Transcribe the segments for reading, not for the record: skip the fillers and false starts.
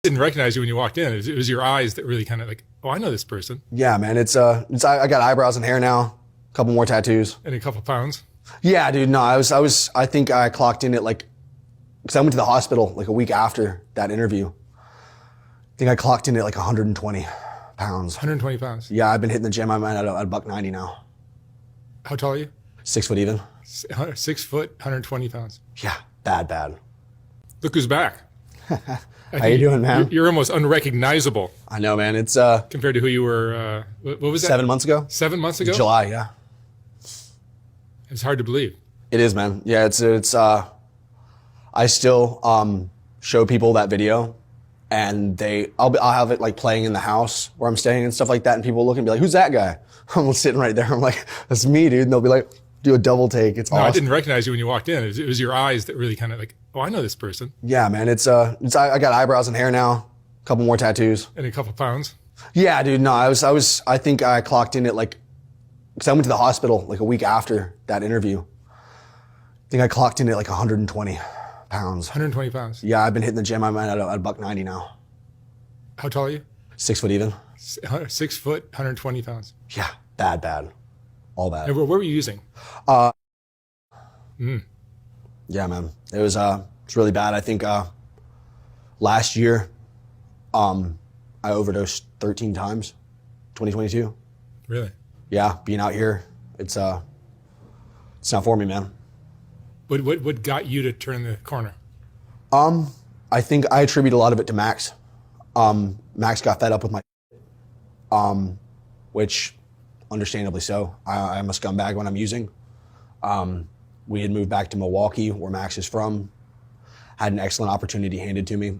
Didn't recognize you when you walked in. It was your eyes that really kind of like, oh, I know this person. Yeah, man. I got eyebrows and hair now. A couple more tattoos. And a couple pounds. Yeah, dude. No, I think I clocked in at because I went to the hospital like a week after that interview. I think I clocked in at like 120 pounds. 120 pounds. Yeah, I've been hitting the gym. I'm at a buck 90 now. How tall are you? 6 foot even. 6 foot, 120 pounds. Yeah, bad. Look who's back. How you doing, man? You're almost unrecognizable. I know, man. It's compared to who you were. What was that? 7 months ago. 7 months ago. July, yeah. It's hard to believe. It is, man. Yeah, it's. I still show people that video, and I'll have it like playing in the house where I'm staying and stuff like that, and people look and be like, "Who's that guy?" I'm sitting right there. I'm like, "That's me, dude." And they'll be like, "Do a double take." It's no, awesome. I didn't recognize you when you walked in. It was your eyes that really kind of like, oh, I know this person. Yeah, man. I got eyebrows and hair now. A couple more tattoos. And a couple pounds. Yeah, dude. No, I think I clocked in at because I went to the hospital like a week after that interview. I think I clocked in at like 120 pounds. 120 pounds. Yeah, I've been hitting the gym. I'm at a buck 90 now. How tall are you? 6 foot even. 6 foot, 120 pounds. Yeah, bad. All bad. And what were you using? Yeah, man. It's really bad. I think last year I overdosed 13 times, 2022. Really? Yeah, being out here, it's not for me, man. What got you to turn the corner? I think I attribute a lot of it to Max. Max got fed up with my which understandably so. I'm a scumbag when I'm using. We had moved back to Milwaukee, where Max is from. Had an excellent opportunity handed to me.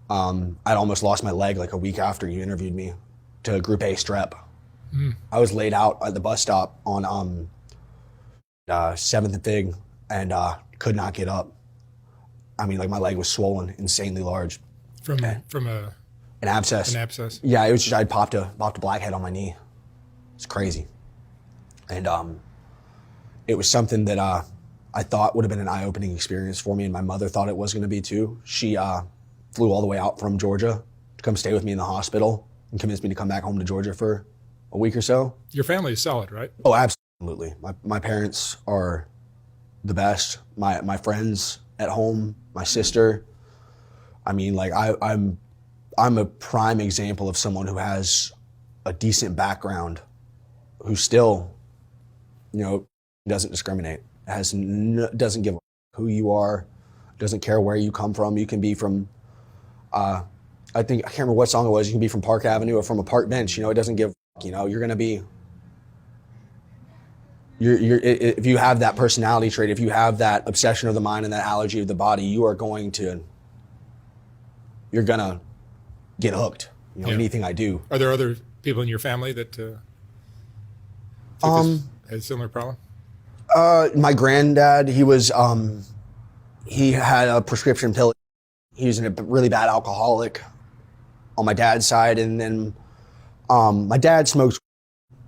I'd almost lost my leg like a week after you interviewed me to Group A strep. I was laid out at the bus stop on 7th and Fig and could not get up. I mean, like my leg was swollen, insanely large. From an abscess. An abscess. Yeah, it was just I'd popped a blackhead on my knee. It's crazy. And it was something that I thought would have been an eye-opening experience for me, and my mother thought it was going to be too. She flew all the way out from Georgia to come stay with me in the hospital and convinced me to come back home to Georgia for a week or so. Your family is solid, right? Oh, absolutely. My parents are the best. My friends at home, my sister. I mean, like I'm a prime example of someone who has a decent background, who still, doesn't discriminate, doesn't give a who you are, doesn't care where you come from. You can be from, I can't remember what song it was. You can be from Park Avenue or from a park bench. It doesn't give. You're gonna be. If you have that personality trait, if you have that obsession of the mind and that allergy of the body, you're gonna get hooked. Yeah. Anything I do. Are there other people in your family that had a similar problem? My granddad, he had a prescription pill. He was a really bad alcoholic on my dad's side. And then my dad smokes,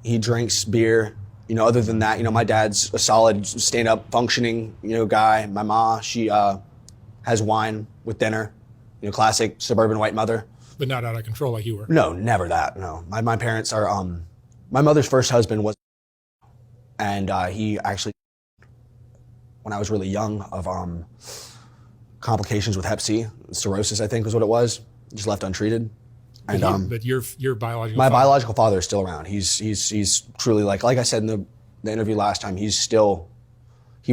he drinks beer. Other than that, my dad's a solid stand-up functioning, guy. My ma, she has wine with dinner, classic suburban white mother. But not out of control like you were. No, never that, no. My parents are, my mother's first husband was, and he actually, when I was really young, of complications with hep C, cirrhosis, I think was what it was, just left untreated. And but your biological my father. biological father is still around. He's truly like I said in the interview last time, he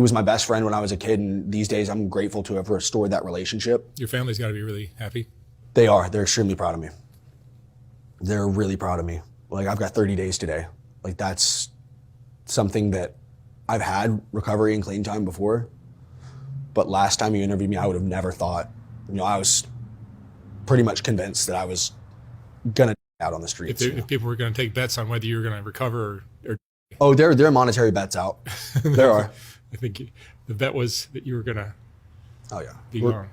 was my best friend when I was a kid, and these days I'm grateful to have restored that relationship. Your family's got to be really happy. They are. They're extremely proud of me. They're really proud of me. Like, I've got 30 days today. Like, that's something that I've had recovery and clean time before. But last time you interviewed me, I would have never thought, I was pretty much convinced that I was gonna out on the streets. If people were going to take bets on whether you were going to recover or Oh, there are monetary bets out. There are. I think the bet was that you were going to Oh yeah. be gone.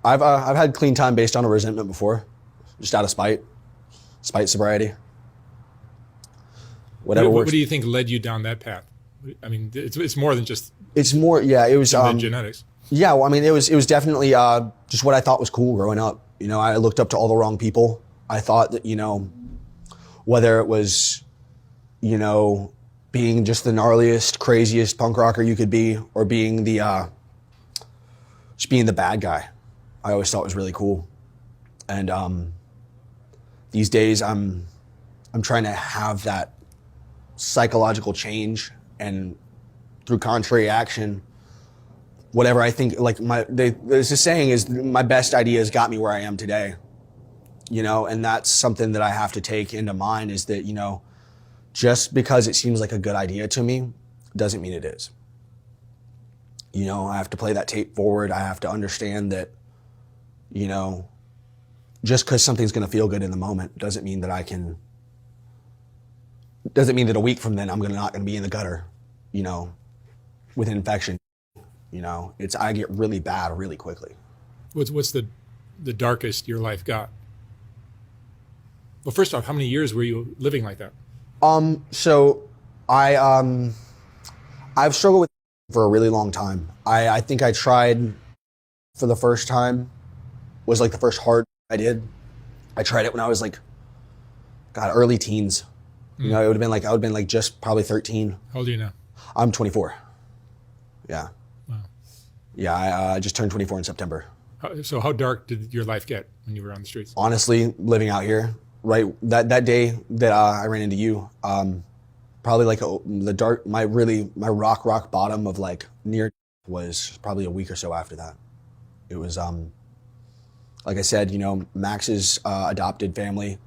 I've had clean time based on a resentment before, just out of spite, sobriety. Whatever What works. do you think led you down that path? I mean, it's more than just It's more, yeah. It was genetics. Yeah, well, I mean, it was definitely just what I thought was cool growing up. You know, I looked up to all the wrong people. I thought that, you know, whether it was, you know, being just the gnarliest, craziest punk rocker you could be, or being the, just being the bad guy, I always thought was really cool. And these days I'm trying to have that psychological change, and through contrary action, whatever I think, like there's a saying is my best ideas got me where I am today, you know, and that's something that I have to take into mind, is that, you know, just because it seems like a good idea to me doesn't mean it is. You know, I have to play that tape forward. I have to understand that, you know, just because something's going to feel good in the moment doesn't mean that a week from then I'm not going to be in the gutter, you know, with an infection. You know, I get really bad really quickly. What's the darkest your life got? Well, first off, how many years were you living like that? So I've struggled with for a really long time. I think I tried for the first time, was like the first hard I did. I tried it when I was like, God, early teens. You know, I would have been like just probably 13. How old are you now? I'm 24. Yeah. Wow. Yeah, I just turned 24 in September. So how dark did your life get when you were on the streets? Honestly, living out here, right, that day that I ran into you, probably like my rock bottom of like near was probably a week or so after that. It was, like I said, you know, Max's adopted family,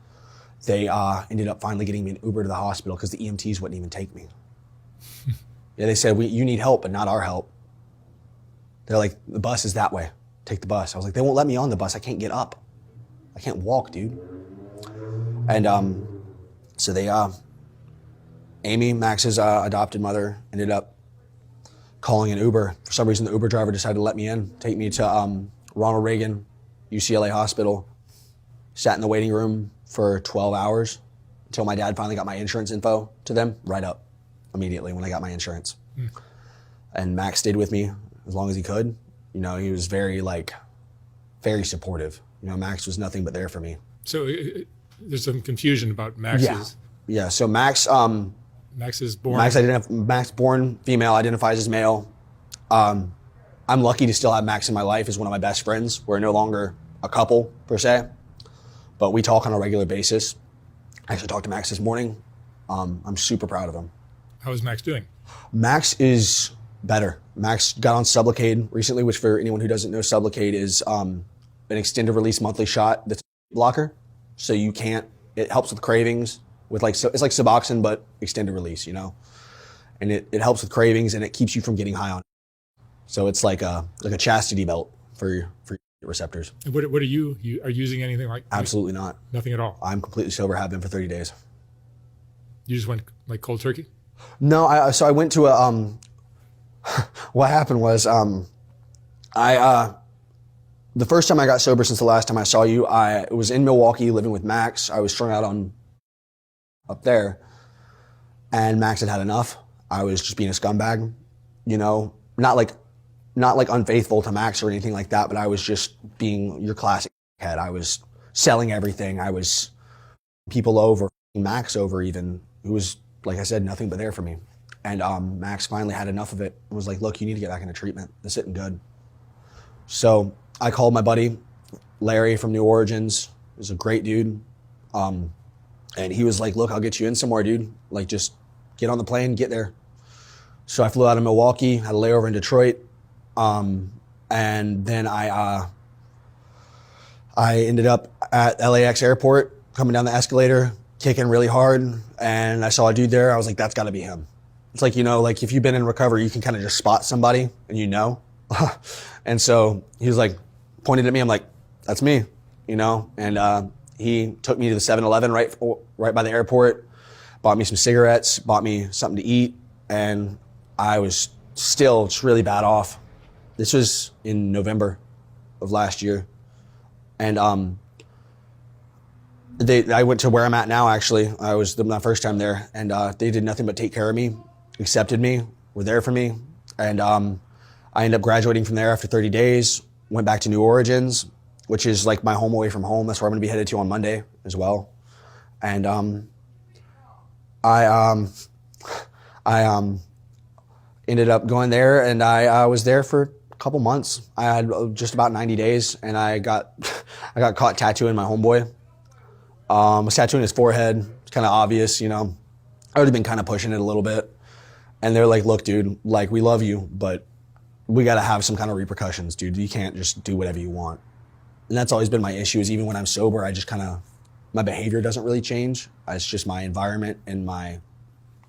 they ended up finally getting me an Uber to the hospital because the EMTs wouldn't even take me. Yeah, they said, you need help, but not our help. They're like, the bus is that way. Take the bus. I was like, they won't let me on the bus. I can't get up. I can't walk, dude. And so they, Amy, Max's adopted mother, ended up calling an Uber. For some reason, the Uber driver decided to let me in, take me to Ronald Reagan UCLA Hospital. Sat in the waiting room for 12 hours until my dad finally got my insurance info to them, right up immediately when I got my insurance. And Max stayed with me as long as he could. You know, he was very supportive. You know, Max was nothing but there for me. So there's some confusion about Max's. Yeah. So Max is born. Max born female, identifies as male. I'm lucky to still have Max in my life as one of my best friends. We're no longer a couple per se, but we talk on a regular basis. I actually talked to Max this morning. I'm super proud of him. How is Max doing? Max is better. Max got on Sublocade recently, which for anyone who doesn't know, Sublocade is an extended release monthly shot that's a blocker. So it helps with cravings with it's like Suboxone, but extended release, you know? And it helps with cravings and it keeps you from getting high on it. So it's like a chastity belt for your receptors. And what are you are using anything like? Absolutely not. Nothing at all? I'm completely sober, have been for 30 days. You just went like cold turkey? No, I went to what happened was, the first time I got sober since the last time I saw you, I was in Milwaukee living with Max. I was strung out up there, and Max had enough. I was just being a scumbag, you know, not like unfaithful to Max or anything like that, but I was just being your classic head. I was selling everything. I was people over, Max over even, who was, like I said, nothing but there for me. And Max finally had enough of it and was like, look, you need to get back into treatment. This isn't good. So I called my buddy, Larry from New Origins. He was a great dude. And he was like, look, I'll get you in somewhere, dude. Like, just get on the plane, get there. So I flew out of Milwaukee, had a layover in Detroit. And then I ended up at LAX airport, coming down the escalator, kicking really hard. And I saw a dude there. I was like, that's gotta be him. It's like, you know, like if you've been in recovery, you can kind of just spot somebody and you know. And so he was like, pointed at me. I'm like, that's me, you know? And he took me to the 7-Eleven right by the airport, bought me some cigarettes, bought me something to eat. And I was still just really bad off. This was in November of last year. And I went to where I'm at now, actually. I was my first time there, and they did nothing but take care of me, accepted me, were there for me. And I ended up graduating from there after 30 days, went back to New Origins, which is like my home away from home. That's where I'm going to be headed to on Monday as well. And I ended up going there, and I was there for a couple months. I had just about 90 days, and I got caught tattooing my homeboy. I was tattooing his forehead. It's kind of obvious, you know. I already been kind of pushing it a little bit. And they're like, look, dude, like, we love you, but we got to have some kind of repercussions, dude. You can't just do whatever you want. And that's always been my issue, is even when I'm sober, I just kind of, my behavior doesn't really change. It's just my environment and my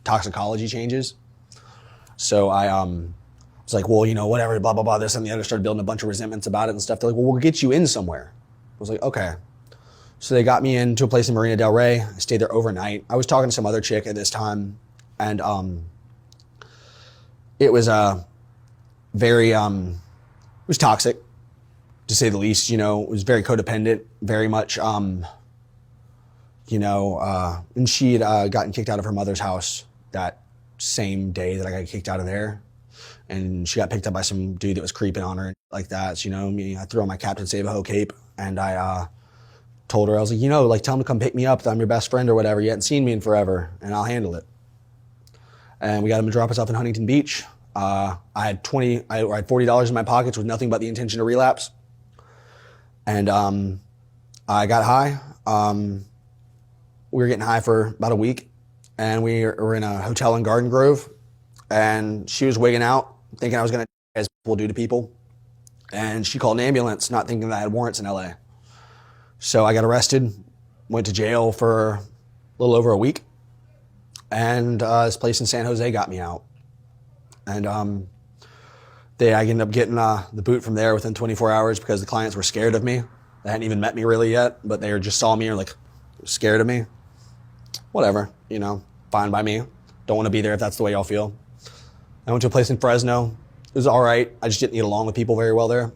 toxicology changes. So I was like, well, you know, whatever, blah, blah, blah, this and the other. Started building a bunch of resentments about it and stuff. They're like, well, we'll get you in somewhere. I was like, okay. So they got me into a place in Marina Del Rey. I stayed there overnight. I was talking to some other chick at this time, and it was very, it was toxic, to say the least. You know, it was very codependent, very much, you know, and she had gotten kicked out of her mother's house that same day that I got kicked out of there. And she got picked up by some dude that was creeping on her like that. So, you know, I threw on my Captain Save-A-Ho cape, and I told her, I was like, you know, like, tell him to come pick me up. I'm your best friend or whatever. You hadn't seen me in forever, and I'll handle it. And we got him to drop us off in Huntington Beach. I had $40 in my pockets with nothing but the intention to relapse. And I got high. We were getting high for about a week, and we were in a hotel in Garden Grove, and she was wigging out, thinking I was going to, as people do to people. And she called an ambulance, not thinking that I had warrants in LA. So I got arrested, went to jail for a little over a week, and this place in San Jose got me out. And I ended up getting the boot from there within 24 hours because the clients were scared of me. They hadn't even met me really yet, but they just saw me and were like, scared of me. Whatever, you know, fine by me. Don't want to be there if that's the way y'all feel. I went to a place in Fresno. It was all right. I just didn't get along with people very well there.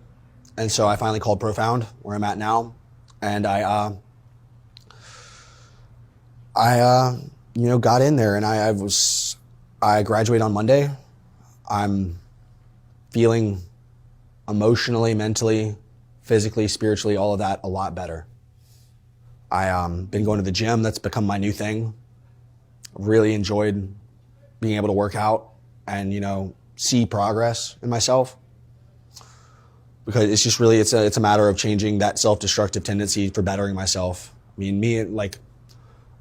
And so I finally called Profound, where I'm at now. And I you know, got in there, and I graduated on Monday. I'm feeling emotionally, mentally, physically, spiritually, all of that a lot better. I been going to the gym. That's become my new thing. Really enjoyed being able to work out and, you know, see progress in myself. Because it's just really, it's a matter of changing that self-destructive tendency for bettering myself. I mean, like,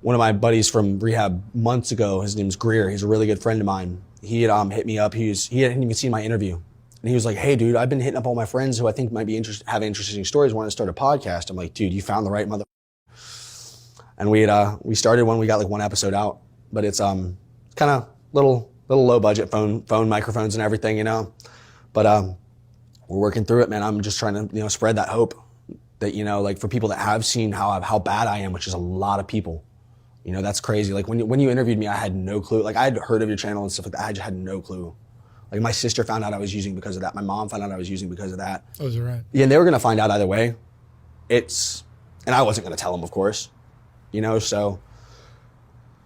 one of my buddies from rehab months ago, his name's Greer. He's a really good friend of mine. He had hit me up. He hadn't even seen my interview. And he was like, hey, dude, I've been hitting up all my friends who I think might be have interesting stories, want to start a podcast. I'm like, dude, you found the right mother. And we started when we got like one episode out. But it's kind of little low budget phone microphones and everything, you know. But we're working through it, man. I'm just trying to, you know, spread that hope that, you know, like, for people that have seen how bad I am, which is a lot of people. You know, that's crazy. Like, when you interviewed me, I had no clue. Like, I had heard of your channel and stuff like that. I just had no clue. Like, my sister found out I was using because of that. My mom found out I was using because of that. Oh, is that right? Yeah, and they were going to find out either way. And I wasn't going to tell them, of course. You know, so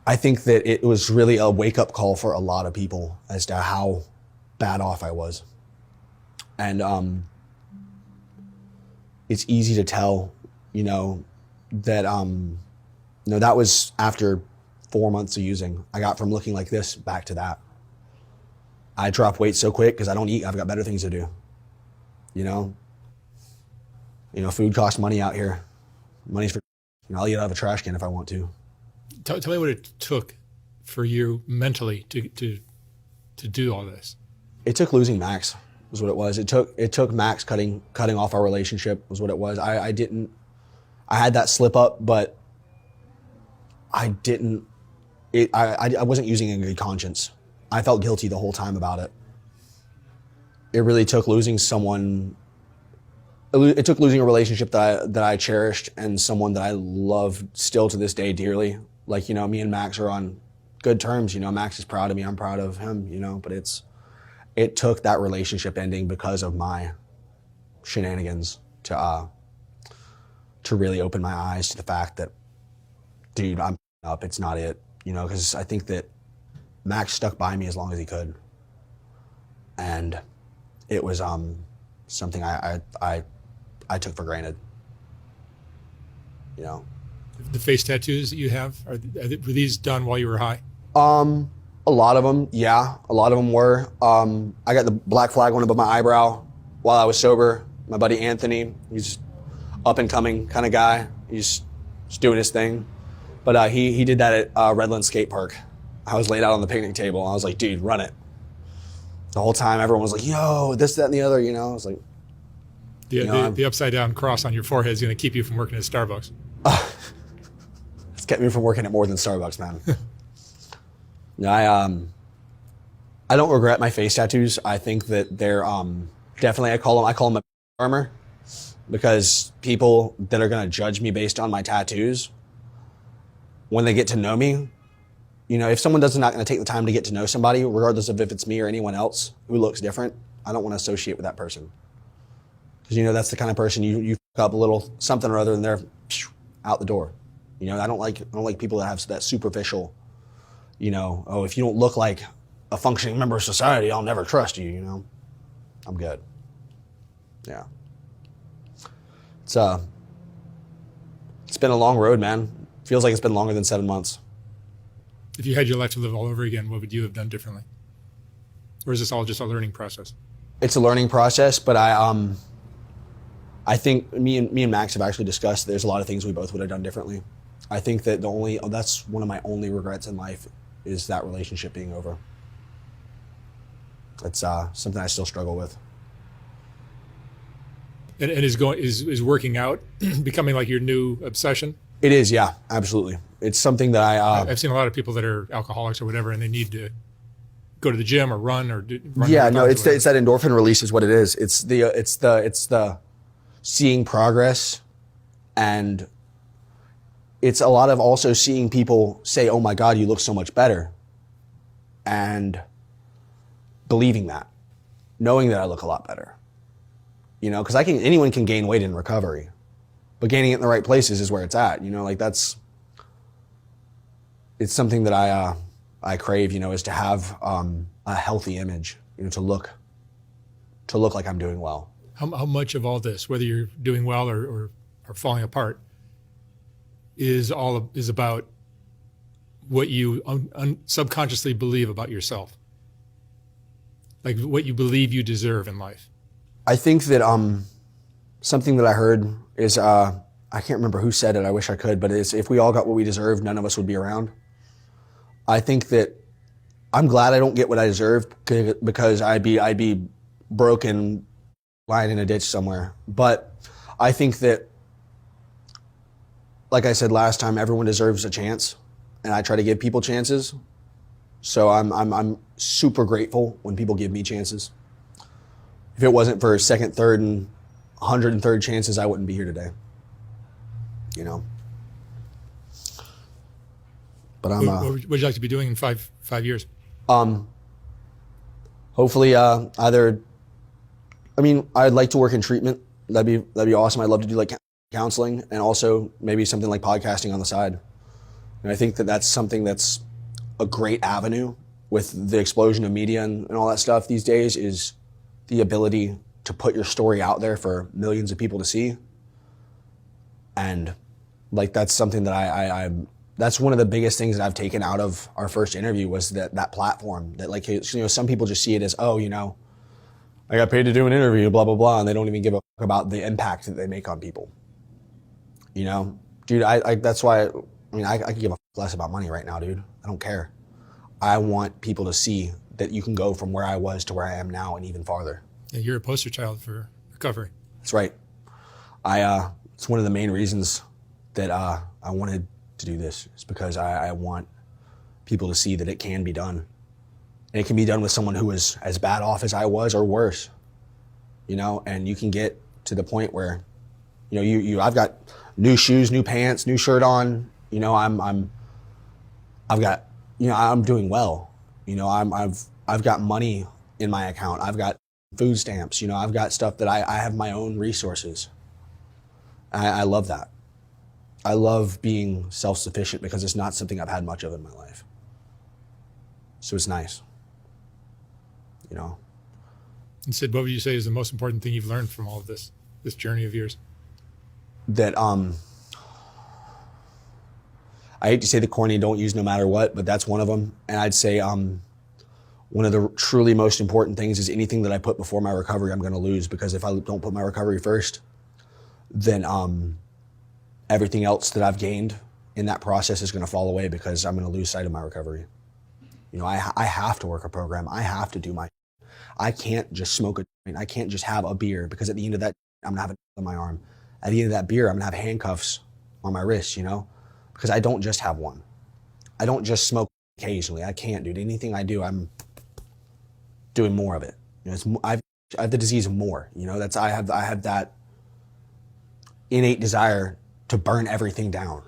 I think that it was really a wake-up call for a lot of people as to how bad off I was. And it's easy to tell, you know, that that was after 4 months of using. I got from looking like this back to that. I dropped weight so quick because I don't eat. I've got better things to do. You know, food costs money out here. Money's for, you know, I'll eat out of a trash can if I want to. Tell me what it took for you mentally to do all this. It took losing Max, was what it was. It took Max cutting off our relationship, was what it was. I had that slip up, but I wasn't using in good conscience. I felt guilty the whole time about it. It really took losing someone. It took losing a relationship that I cherished and someone that I love still to this day dearly. Like, you know, me and Max are on good terms. You know, Max is proud of me. I'm proud of him, you know, but it took that relationship ending because of my shenanigans to really open my eyes to the fact that, dude, I'm up. It's not it, you know, because I think that Max stuck by me as long as he could. And it was something I took for granted. you know. The face tattoos that you have, were these done while you were high? A lot of them, yeah. A lot of them were. I got the black flag one above my eyebrow while I was sober. My buddy Anthony, he's up and coming kind of guy. He's just doing his thing. But he did that at Redland Skate Park. I was laid out on the picnic table. I was like, dude, run it. The whole time everyone was like, yo, this, that, and the other, you know. I was like, the upside down cross on your forehead is going to keep you from working at Starbucks. It's kept me from working at more than Starbucks, man. No, I don't regret my face tattoos. I think that they're definitely, I call them a armor, because people that are going to judge me based on my tattoos, when they get to know me, you know, if someone does not going to take the time to get to know somebody, regardless of if it's me or anyone else who looks different, I don't want to associate with that person. Because, you know, that's the kind of person you fuck up a little something or other and they're out the door. You know, I don't like people that have that superficial, you know, oh, if you don't look like a functioning member of society, I'll never trust you, you know. I'm good. Yeah. It's been a long road, man. Feels like it's been longer than 7 months. If you had your life to live all over again, what would you have done differently? Or is this all just a learning process? It's a learning process, but I think me and Max have actually discussed there's a lot of things we both would have done differently. I think that that's one of my only regrets in life is that relationship being over. It's something I still struggle with. And is working out becoming like your new obsession? It is, yeah, absolutely. It's something that I've seen a lot of people that are alcoholics or whatever, and they need to go to the gym or run or run. Yeah, no, it's that endorphin release is what it is. It's the seeing progress, and it's a lot of also seeing people say, "Oh my God, you look so much better," and believing that, knowing that I look a lot better. You know, because anyone can gain weight in recovery, but gaining it in the right places is where it's at. You know, like it's something that I crave. You know, is to have a healthy image. You know, to look like I'm doing well. How much of all this, whether you're doing well or falling apart, is about what you subconsciously believe about yourself, like what you believe you deserve in life? I think that something that I heard is I can't remember who said it. I wish I could, but it's if we all got what we deserved, none of us would be around. I think that I'm glad I don't get what I deserve because I'd be broken, lying in a ditch somewhere. But I think that, like I said last time, everyone deserves a chance, and I try to give people chances. So I'm super grateful when people give me chances. If it wasn't for second, third, and 103rd chances, I wouldn't be here today. You know. But what would you like to be doing in five years? Hopefully, either. I mean, I'd like to work in treatment. That'd be awesome. I'd love to do like counseling, and also maybe something like podcasting on the side. And I think that that's something that's a great avenue with the explosion of media and all that stuff these days is the ability to put your story out there for millions of people to see. And like, that's something that I that's one of the biggest things that I've taken out of our first interview was that platform that, like, you know, some people just see it as, oh, you know, I got paid to do an interview, blah, blah, blah. And they don't even give a fuck about the impact that they make on people. You know, dude, that's why, I could give a fuck less about money right now, dude. I don't care. I want people to see that you can go from where I was to where I am now and even farther. Yeah, you're a poster child for recovery. That's right. It's one of the main reasons that I wanted to do this is because I want people to see that it can be done. And it can be done with someone who is as bad off as I was or worse, you know, and you can get to the point where, you know, I've got new shoes, new pants, new shirt on, you know, I've got, you know, I'm doing well. You know, I've got money in my account. I've got food stamps. You know, I've got stuff that I have my own resources. I love that. I love being self-sufficient because it's not something I've had much of in my life. So it's nice. You know. And Sid, what would you say is the most important thing you've learned from all of this journey of yours? That I hate to say the corny don't use no matter what, but that's one of them. And I'd say one of the truly most important things is anything that I put before my recovery, I'm going to lose, because if I don't put my recovery first, then everything else that I've gained in that process is going to fall away, because I'm going to lose sight of my recovery. You know, I have to work a program. I have to do my, I can't just smoke a joint. I can't just have a beer, because at the end of that, I'm going to have a on my arm. At the end of that beer, I'm going to have handcuffs on my wrists, you know, because I don't just have one. I don't just smoke occasionally. I can't, dude. Anything I do, I'm doing more of it. You know, I have the disease more, you know, I have that innate desire to burn everything down.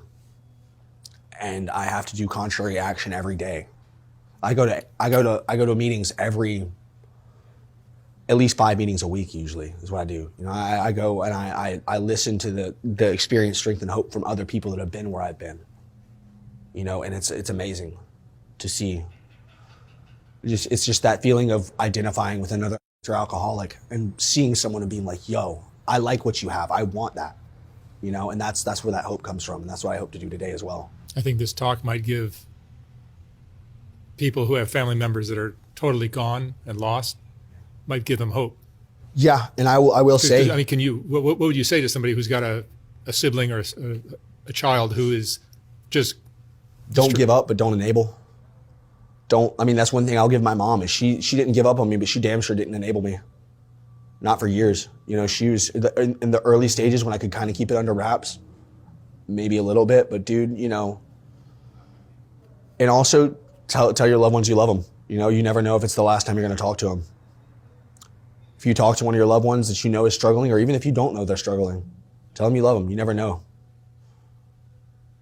And I have to do contrary action every day. I go to meetings at least 5 meetings a week usually is what I do. You know, I go and I listen to the experience, strength, and hope from other people that have been where I've been. You know, and it's amazing to see. It's just that feeling of identifying with another alcoholic and seeing someone and being like, yo, I like what you have. I want that. You know, and that's where that hope comes from. And that's what I hope to do today as well. I think this talk might give people who have family members that are totally gone and lost, might give them hope. Yeah, and I will say, I mean, what would you say to somebody who's got a sibling or a child who is just don't give up, but don't enable. I mean, that's one thing I'll give my mom is she didn't give up on me, but she damn sure didn't enable me. Not for years. You know, she was in the early stages when I could kind of keep it under wraps, maybe a little bit, but dude, you know, and also tell your loved ones you love them. You know, you never know if it's the last time you're going to talk to them. If you talk to one of your loved ones that you know is struggling, or even if you don't know they're struggling, tell them you love them. You never know.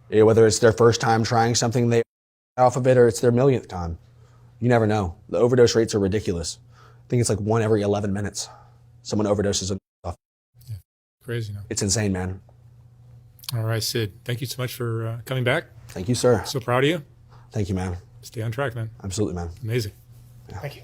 Whether it's their first time trying something they off of it, or it's their millionth time. You never know. The overdose rates are ridiculous. I think it's like 1 every 11 minutes. Someone overdoses on stuff. Yeah, crazy. No? It's insane, man. All right, Sid. Thank you so much for coming back. Thank you, sir. So proud of you. Thank you, man. Stay on track, man. Absolutely, man. Amazing. Yeah. Thank you.